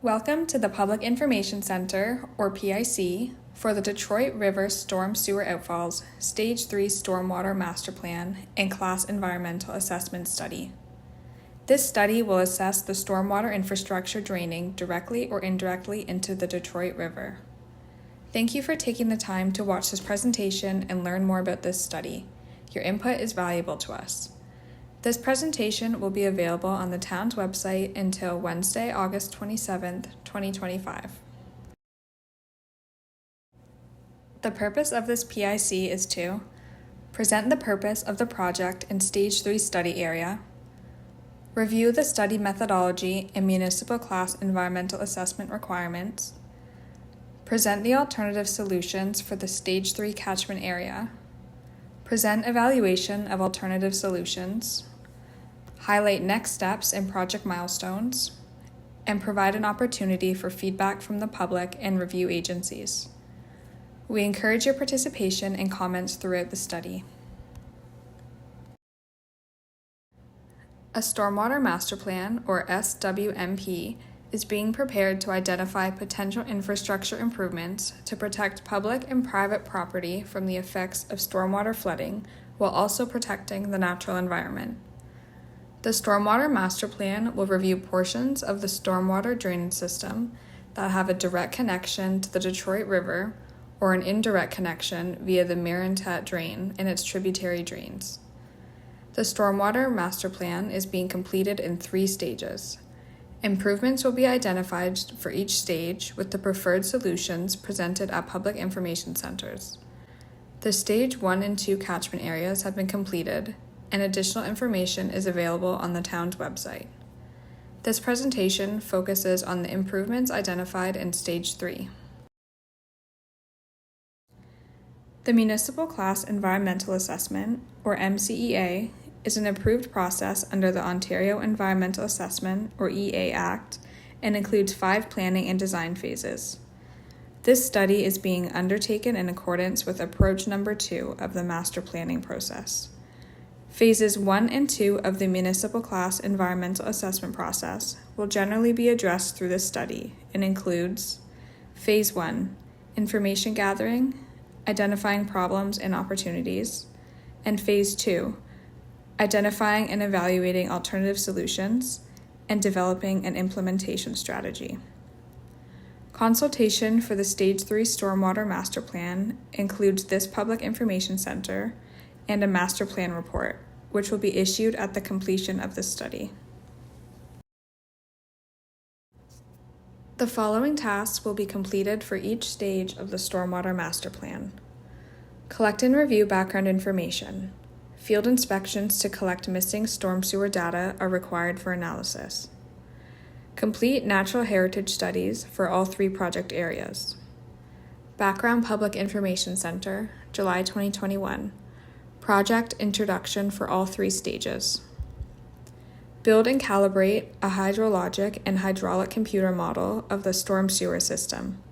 Welcome to the Public Information Center, or PIC, for the Detroit River Storm Sewer Outfalls Stage 3 Stormwater Master Plan and Class Environmental Assessment Study. This study will assess the stormwater infrastructure draining directly or indirectly into the Detroit River. Thank you for taking the time to watch this presentation and learn more about this study. Your input is valuable to us. This presentation will be available on the town's website until Wednesday, August 27th, 2025. The purpose of this PIC is to present the purpose of the project in Stage 3 study area, review the study methodology and municipal class environmental assessment requirements, present the alternative solutions for the Stage 3 catchment area, present evaluation of alternative solutions, highlight next steps and project milestones, and provide an opportunity for feedback from the public and review agencies. We encourage your participation and comments throughout the study. A Stormwater Master Plan, or SWMP, is being prepared to identify potential infrastructure improvements to protect public and private property from the effects of stormwater flooding while also protecting the natural environment. The Stormwater Master Plan will review portions of the stormwater drainage system that have a direct connection to the Detroit River or an indirect connection via the Marentette Drain and its tributary drains. The Stormwater Master Plan is being completed in 3 stages. Improvements will be identified for each stage with the preferred solutions presented at public information centers. The Stage 1 and 2 catchment areas have been completed, and additional information is available on the town's website. This presentation focuses on the improvements identified in Stage 3. The Municipal Class Environmental Assessment, or MCEA, is an approved process under the Ontario Environmental Assessment, or EA Act, and includes 5 planning and design phases. This study is being undertaken in accordance with approach number 2 of the master planning process. Phases 1 and 2 of the Municipal Class Environmental Assessment process will generally be addressed through this study and includes Phase 1, information gathering, identifying problems and opportunities, and Phase 2, identifying and evaluating alternative solutions, and developing an implementation strategy. Consultation for the Stage 3 Stormwater Master Plan includes this Public Information Center and a Master Plan report, which will be issued at the completion of this study. The following tasks will be completed for each stage of the Stormwater Master Plan. Collect and review background information. Field inspections to collect missing storm sewer data are required for analysis. Complete natural heritage studies for all 3 project areas. Background Public Information Center, July 2021. Project introduction for all 3 stages. Build and calibrate a hydrologic and hydraulic computer model of the storm sewer system.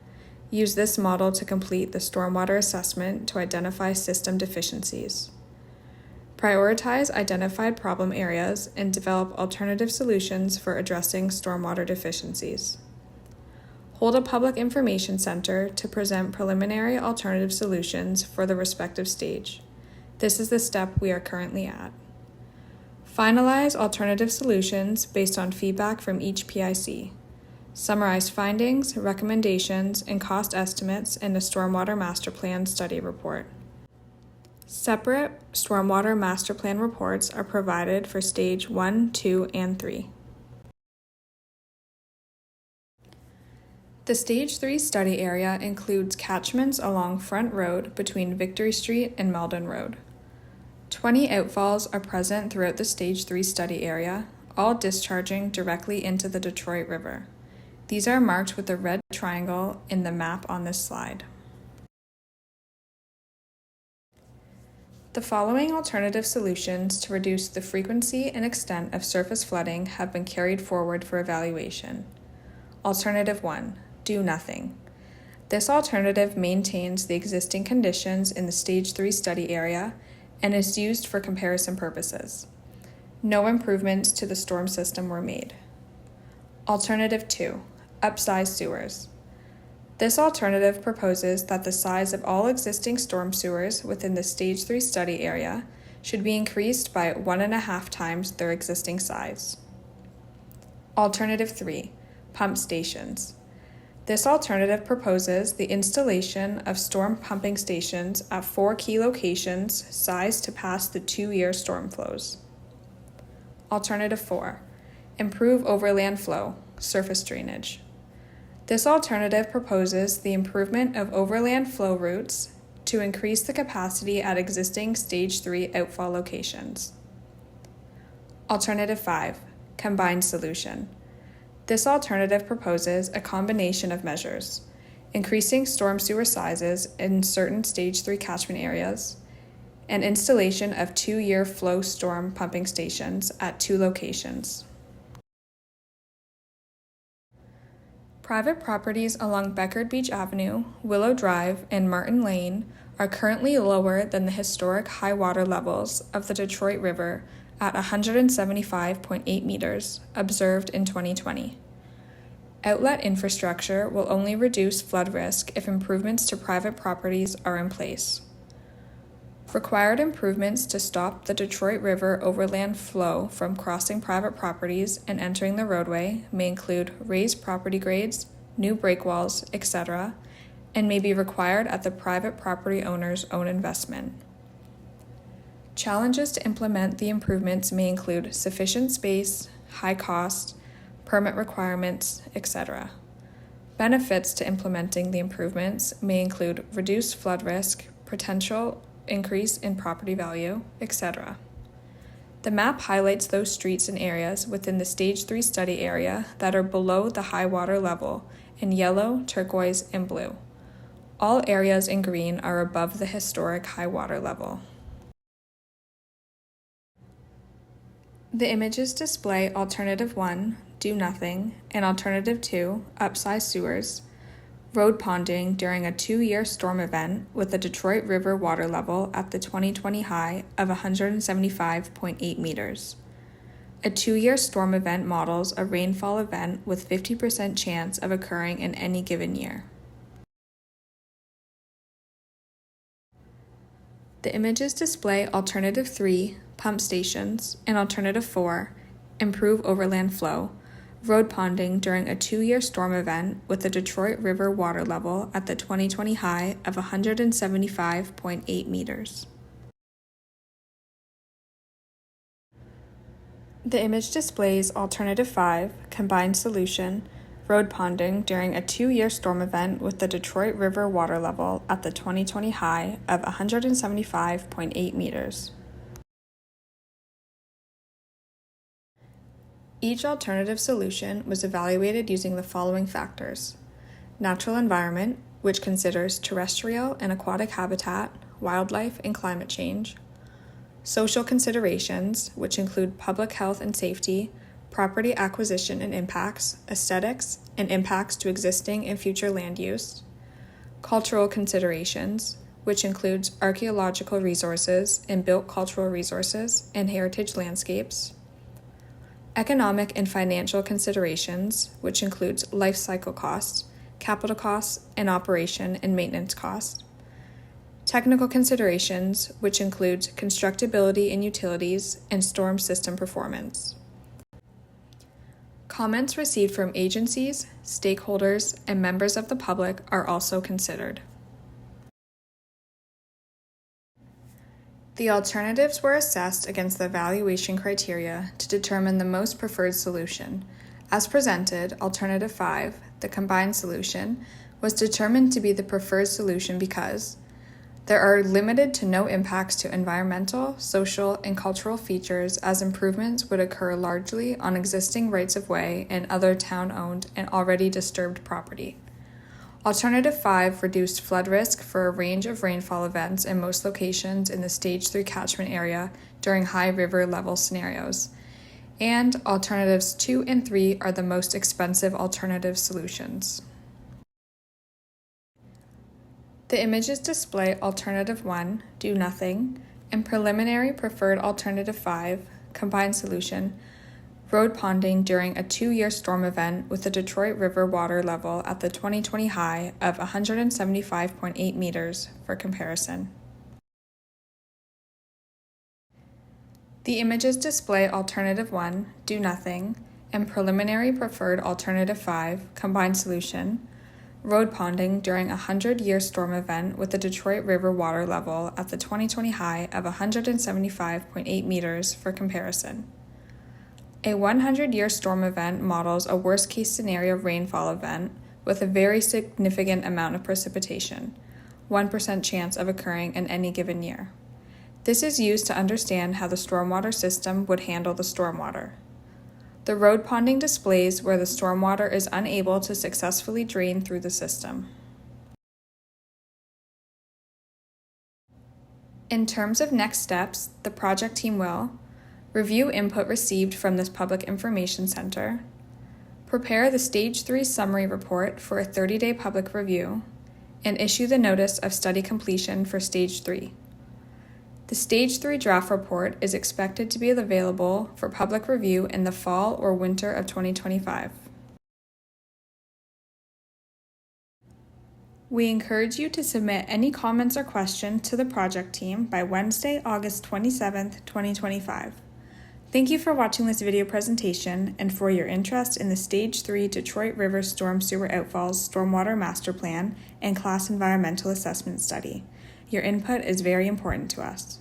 Use this model to complete the stormwater assessment to identify system deficiencies. Prioritize identified problem areas and develop alternative solutions for addressing stormwater deficiencies. Hold a public information center to present preliminary alternative solutions for the respective stage. This is the step we are currently at. Finalize alternative solutions based on feedback from each PIC. Summarize findings, recommendations, and cost estimates in the Stormwater Master Plan study report. Separate Stormwater Master Plan reports are provided for Stage 1, 2, and 3. The Stage 3 study area includes catchments along Front Road between Victory Street and Meldon Road. 20 outfalls are present throughout the Stage 3 study area, all discharging directly into the Detroit River. These are marked with a red triangle in the map on this slide. The following alternative solutions to reduce the frequency and extent of surface flooding have been carried forward for evaluation. Alternative 1, do nothing. This alternative maintains the existing conditions in the Stage 3 study area and is used for comparison purposes. No improvements to the storm system were made. Alternative 2, upsize sewers. This alternative proposes that the size of all existing storm sewers within the Stage 3 study area should be increased by 1.5 times their existing size. Alternative 3, pump stations. This alternative proposes the installation of storm pumping stations at 4 key locations sized to pass the 2-year storm flows. Alternative 4, improve overland flow, surface drainage. This alternative proposes the improvement of overland flow routes to increase the capacity at existing Stage 3 outfall locations. Alternative 5, combined solution. This alternative proposes a combination of measures, increasing storm sewer sizes in certain Stage 3 catchment areas, and installation of 2-year flow storm pumping stations at 2 locations. Private properties along Beckard Beach Avenue, Willow Drive, and Martin Lane are currently lower than the historic high water levels of the Detroit River at 175.8 meters observed in 2020. Outlet infrastructure will only reduce flood risk if improvements to private properties are in place. Required improvements to stop the Detroit River overland flow from crossing private properties and entering the roadway may include raised property grades, new breakwalls, etc., and may be required at the private property owner's own investment. Challenges to implement the improvements may include sufficient space, high cost, permit requirements, etc. Benefits to implementing the improvements may include reduced flood risk, potential increase in property value, etc. The map highlights those streets and areas within the Stage 3 study area that are below the high water level in yellow, turquoise, and blue. All areas in green are above the historic high water level. The images display Alternative 1, do nothing, and Alternative 2, upsize sewers, road ponding during a 2-year storm event with the Detroit River water level at the 2020 high of 175.8 meters. A 2-year storm event models a rainfall event with 50% chance of occurring in any given year. The images display Alternative 3, pump stations, and Alternative 4, improve overland flow, road ponding during a 2-year storm event with the Detroit River water level at the 2020 high of 175.8 meters. The image displays Alternative 5, combined solution, road ponding during a 2-year storm event with the Detroit River water level at the 2020 high of 175.8 meters. Each alternative solution was evaluated using the following factors: natural environment, which considers terrestrial and aquatic habitat, wildlife, and climate change; social considerations, which include public health and safety, property acquisition and impacts, aesthetics, and impacts to existing and future land use; cultural considerations, which includes archaeological resources and built cultural resources and heritage landscapes; economic and financial considerations, which includes life cycle costs, capital costs, and operation and maintenance costs; technical considerations, which includes constructability and utilities and storm system performance. Comments received from agencies, stakeholders, and members of the public are also considered. The alternatives were assessed against the evaluation criteria to determine the most preferred solution. As presented, Alternative 5, the combined solution, was determined to be the preferred solution because there are limited to no impacts to environmental, social, and cultural features, as improvements would occur largely on existing rights-of-way and other town-owned and already disturbed property. Alternative 5 reduced flood risk for a range of rainfall events in most locations in the Stage 3 catchment area during high river level scenarios. And Alternatives 2 and 3 are the most expensive alternative solutions. The images display Alternative 1, do nothing, and preliminary preferred Alternative 5, combined solution, road ponding during a 2-year storm event with the Detroit River water level at the 2020 high of 175.8 meters for comparison. The images display Alternative 1, Do Nothing, and Preliminary Preferred Alternative 5, Combined Solution, road ponding during a 100-year storm event with the Detroit River water level at the 2020 high of 175.8 meters for comparison. A 100-year storm event models a worst-case scenario rainfall event with a very significant amount of precipitation, 1% chance of occurring in any given year. This is used to understand how the stormwater system would handle the stormwater. The road ponding displays where the stormwater is unable to successfully drain through the system. In terms of next steps, the project team will review input received from this Public Information Center, prepare the Stage 3 summary report for a 30-day public review, and issue the notice of study completion for Stage 3. The Stage 3 draft report is expected to be available for public review in the fall or winter of 2025. We encourage you to submit any comments or questions to the project team by Wednesday, August 27th, 2025. Thank you for watching this video presentation and for your interest in the Stage 3 Detroit River Storm Sewer Outfalls Stormwater Master Plan and Class Environmental Assessment Study. Your input is very important to us.